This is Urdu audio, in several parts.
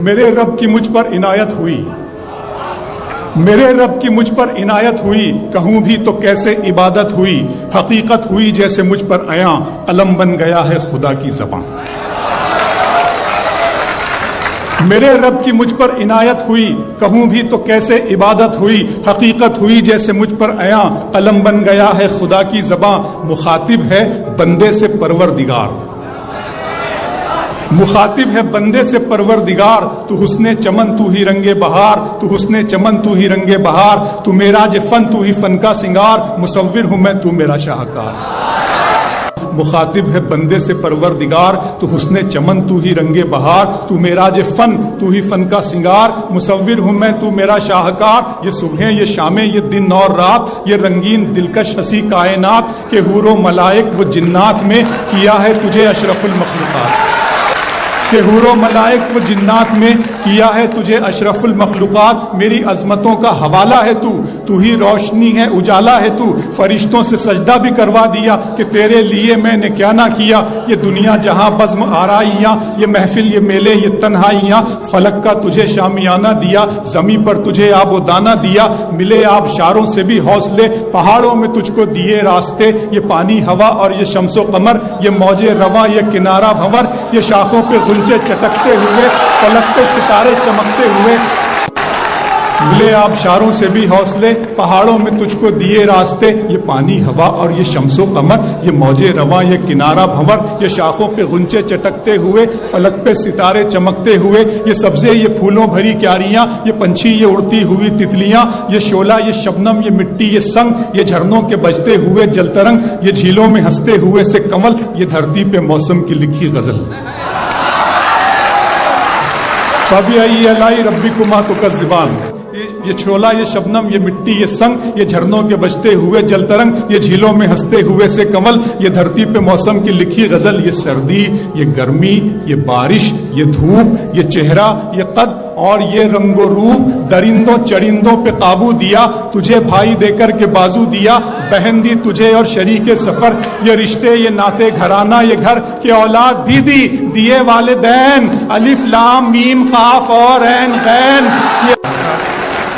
میرے رب کی مجھ پر عنایت ہوئی، میرے رب کی مجھ پر عنایت ہوئی، کہوں بھی تو کیسے عبادت ہوئی، حقیقت ہوئی جیسے مجھ پر عیاں، قلم بن گیا ہے خدا کی زبان۔ میرے رب کی مجھ پر عنایت ہوئی، کہوں بھی تو کیسے عبادت ہوئی، حقیقت ہوئی جیسے مجھ پر عیاں، قلم بن گیا ہے خدا کی زبان۔ مخاطب ہے بندے سے پروردگار، مخاطب ہے بندے سے پروردگار، تو حسن چمن تو ہی رنگ بہار، تو حسن چمن تو ہی رنگ بہار، تو معراج فن تو ہی فن کا سنگار، مصور ہوں میں تو میرا شاہکار۔ مخاطب ہے بندے سے پروردگار، تو حسن چمن تو ہی رنگ بہار، تو معراج فن تو ہی فن کا سنگار، مصور ہوں میں تو میرا شاہکار۔ یہ صبحیں یہ شامیں یہ دن اور رات، یہ رنگین دلکش ہنسی کائنات، کہ حور و ملائک و جنات میں کیا ہے تجھے اشرف المخلوقات، کہ حور و ملائک و جنات میں کیا ہے تجھے اشرف المخلوقات۔ میری عظمتوں کا حوالہ ہے تو ہی روشنی ہے اجالا ہے تو، فرشتوں سے سجدہ بھی کروا دیا کہ تیرے لیے میں نے کیا نہ کیا۔ یہ دنیا جہاں بزم آرائیاں، یہ محفل یہ میلے یہ تنہائیاں، فلک کا تجھے شامیانہ دیا، زمین پر تجھے آب و دانہ دیا، ملے آبشاروں سے بھی حوصلے، پہاڑوں میں تجھ کو دیے راستے، یہ پانی ہوا اور یہ شمس و قمر، یہ موج رواں یہ کنارہ بھنور، یہ شاخوں پہ غنچے چٹکتے ہوئے، فلک پہ ستارے چمکتے ہوئے، ملے آبشاروں سے بھی حوصلے، پہاڑوں میں تجھ کو دیے راستے، یہ پانی ہوا اور یہ شمس و قمر، یہ موج رواں یہ کنارہ بھنور، یہ شاخوں پہ غنچے چٹکتے ہوئے، فلک پہ ستارے چمکتے ہوئے، یہ سبزے یہ پھولوں بھری کیاریاں، یہ پنچھی یہ اڑتی ہوئی تتلیاں، یہ شعلہ یہ شبنم یہ مٹی یہ سنگ، یہ جھرنوں کے بجتے ہوئے جل ترنگ، یہ جھیلوں میں ہنستے ہوئے سے کمل، یہ دھرتی پہ موسم کی لکھی غزل۔ فَبِأَيِّ آلَاءِ رَبِّكُمَا تُكَذِّبَانِ، یہ چھولا یہ شبنم یہ مٹی یہ سنگ، یہ جھرنوں کے بجتے ہوئے جل ترنگ، یہ جھیلوں میں ہنستے ہوئے سے کمل، یہ دھرتی پہ موسم کی لکھی غزل۔ یہ سردی یہ گرمی یہ بارش یہ دھوپ یہ چہرہ یہ قد اور یہ رنگ و روپ، درندوں چرندوں پہ قابو دیا، تجھے بھائی دے کر کے بازو دیا، بہن دی تجھے اور شریک سفر، یہ رشتے یہ ناتے گھرانہ یہ گھر، کہ اولاد بھی دی دیے والدین، الف لام میم قاف اور عین غین۔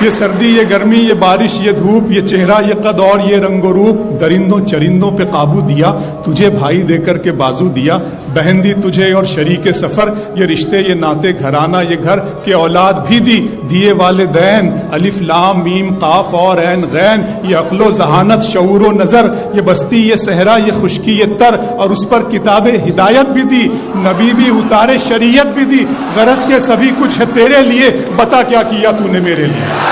یہ سردی یہ گرمی یہ بارش یہ دھوپ یہ چہرہ یہ قد اور یہ رنگ و روپ، درندوں چرندوں پہ قابو دیا، تجھے بھائی دے کر کے بازو دیا، بہن دی تجھے اور شریک سفر، یہ رشتے یہ ناتے گھرانہ یہ گھر، کہ اولاد بھی دی دیے والدین، الف لام میم قاف اور عین غین۔ یہ عقل و ذہانت شعور و نظر، یہ بستی یہ صحرا یہ خشکی یہ تر، اور اس پر کتاب ہدایت بھی دی، نبی بھی اتارے شریعت بھی دی، غرض کے سبھی کچھ ہے تیرے لیے، بتا کیا کیا تو نے میرے لیے۔